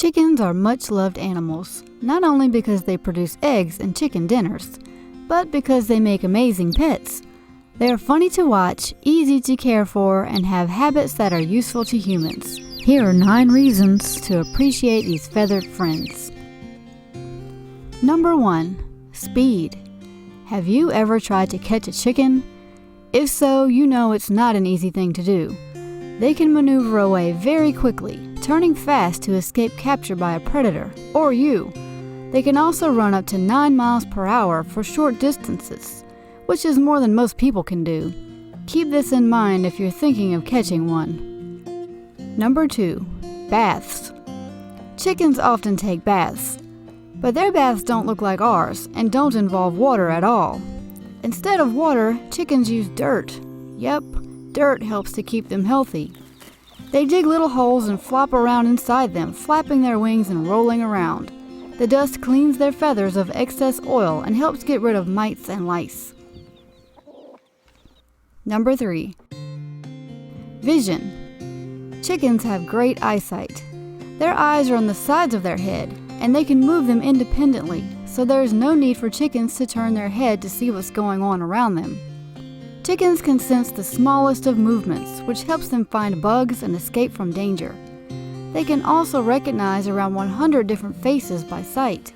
Chickens are much loved animals, not only because they produce eggs and chicken dinners, but because they make amazing pets. They are funny to watch, easy to care for, and have habits that are useful to humans. Here are 9 reasons to appreciate these feathered friends. Number 1. Speed. Have you ever tried to catch a chicken? If so, you know it's not an easy thing to do. They can maneuver away very quickly, turning fast to escape capture by a predator, or you. They can also run up to 9 miles per hour for short distances, which is more than most people can do. Keep this in mind if you're thinking of catching one. Number 2. Baths. Chickens often take baths, but their baths don't look like ours and don't involve water at all. Instead of water, chickens use dirt. Yep, dirt helps to keep them healthy. They dig little holes and flop around inside them, flapping their wings and rolling around. The dust cleans their feathers of excess oil and helps get rid of mites and lice. Number 3. Vision. Chickens have great eyesight. Their eyes are on the sides of their head, and they can move them independently, so there is no need for chickens to turn their head to see what's going on around them. Chickens can sense the smallest of movements, which helps them find bugs and escape from danger. They can also recognize around 100 different faces by sight.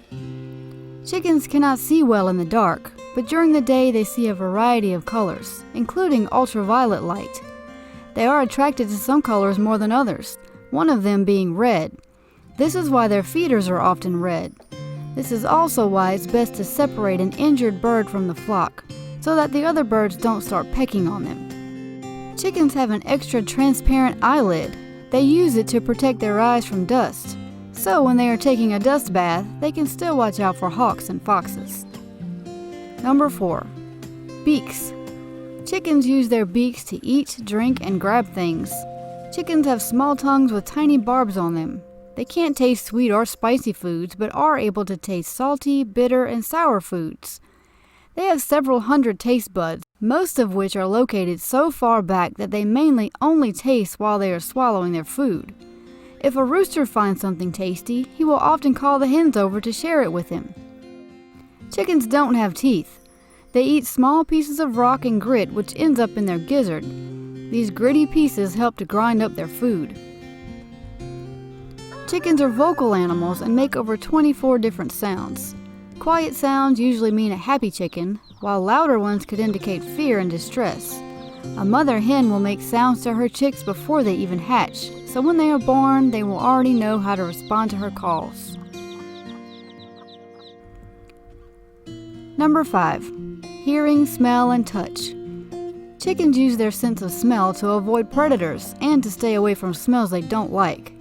Chickens cannot see well in the dark, but during the day they see a variety of colors, including ultraviolet light. They are attracted to some colors more than others, one of them being red. This is why their feeders are often red. This is also why it's best to separate an injured bird from the flock, so that the other birds don't start pecking on them. Chickens have an extra transparent eyelid. They use it to protect their eyes from dust, so when they are taking a dust bath, they can still watch out for hawks and foxes. Number 4. Beaks. Chickens use their beaks to eat, drink, and grab things. Chickens have small tongues with tiny barbs on them. They can't taste sweet or spicy foods, but are able to taste salty, bitter, and sour foods. They have several hundred taste buds, most of which are located so far back that they mainly only taste while they are swallowing their food. If a rooster finds something tasty, he will often call the hens over to share it with him. Chickens don't have teeth. They eat small pieces of rock and grit, which ends up in their gizzard. These gritty pieces help to grind up their food. Chickens are vocal animals and make over 24 different sounds. Quiet sounds usually mean a happy chicken, while louder ones could indicate fear and distress. A mother hen will make sounds to her chicks before they even hatch, so when they are born, they will already know how to respond to her calls. Number 5. Hearing, smell, and touch. Chickens use their sense of smell to avoid predators and to stay away from smells they don't like.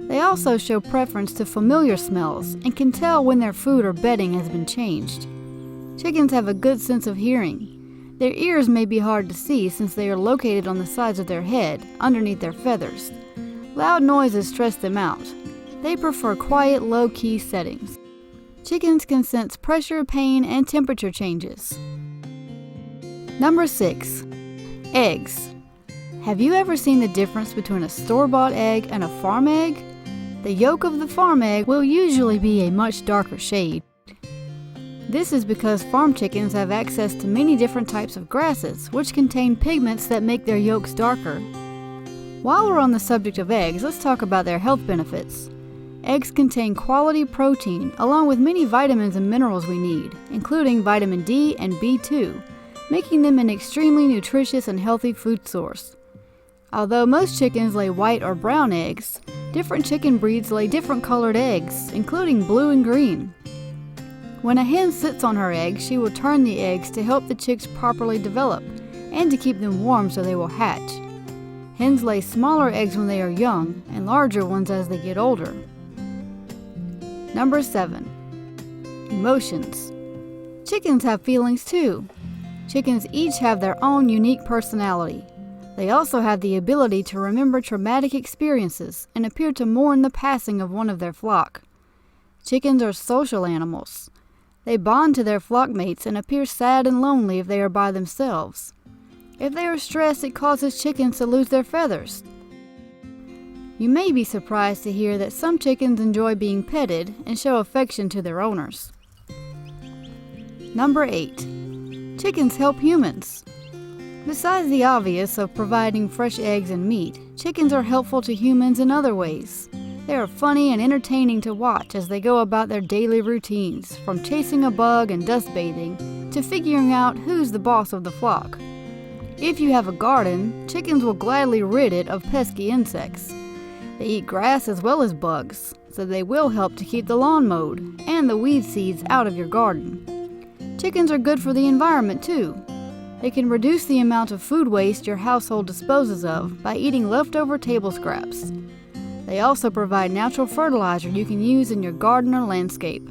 They also show preference to familiar smells and can tell when their food or bedding has been changed. Chickens have a good sense of hearing. Their ears may be hard to see since they are located on the sides of their head, underneath their feathers. Loud noises stress them out. They prefer quiet, low-key settings. Chickens can sense pressure, pain, and temperature changes. Number 6. Eggs. Have you ever seen the difference between a store-bought egg and a farm egg? The yolk of the farm egg will usually be a much darker shade. This is because farm chickens have access to many different types of grasses, which contain pigments that make their yolks darker. While we're on the subject of eggs, let's talk about their health benefits. Eggs contain quality protein, along with many vitamins and minerals we need, including vitamin D and B2, making them an extremely nutritious and healthy food source. Although most chickens lay white or brown eggs, different chicken breeds lay different colored eggs, including blue and green. When a hen sits on her eggs, she will turn the eggs to help the chicks properly develop and to keep them warm so they will hatch. Hens lay smaller eggs when they are young and larger ones as they get older. Number 7. Emotions. Chickens have feelings too. Chickens each have their own unique personality. They also have the ability to remember traumatic experiences and appear to mourn the passing of one of their flock. Chickens are social animals. They bond to their flock mates and appear sad and lonely if they are by themselves. If they are stressed, it causes chickens to lose their feathers. You may be surprised to hear that some chickens enjoy being petted and show affection to their owners. Number 8. Chickens help humans. Besides the obvious of providing fresh eggs and meat, chickens are helpful to humans in other ways. They are funny and entertaining to watch as they go about their daily routines, from chasing a bug and dust bathing to figuring out who's the boss of the flock. If you have a garden, chickens will gladly rid it of pesky insects. They eat grass as well as bugs, so they will help to keep the lawn mowed and the weed seeds out of your garden. Chickens are good for the environment too. They can reduce the amount of food waste your household disposes of by eating leftover table scraps. They also provide natural fertilizer you can use in your garden or landscape.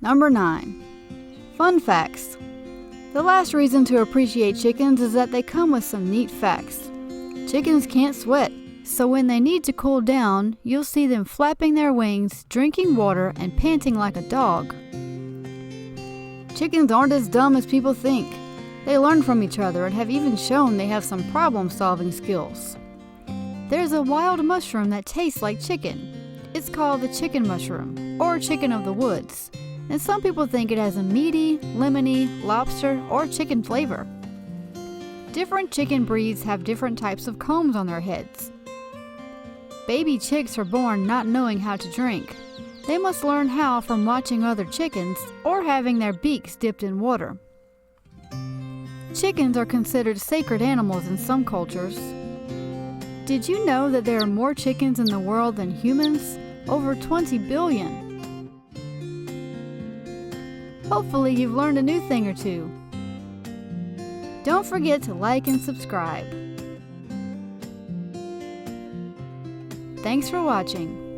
Number 9. Fun facts. The last reason to appreciate chickens is that they come with some neat facts. Chickens can't sweat, so when they need to cool down, you'll see them flapping their wings, drinking water, and panting like a dog. Chickens aren't as dumb as people think. They learn from each other and have even shown they have some problem-solving skills. There's a wild mushroom that tastes like chicken. It's called the chicken mushroom, or chicken of the woods, and some people think it has a meaty, lemony, lobster, or chicken flavor. Different chicken breeds have different types of combs on their heads. Baby chicks are born not knowing how to drink. They must learn how from watching other chickens or having their beaks dipped in water. Chickens are considered sacred animals in some cultures. Did you know that there are more chickens in the world than humans? Over 20 billion. Hopefully you've learned a new thing or two. Don't forget to like and subscribe. Thanks for watching.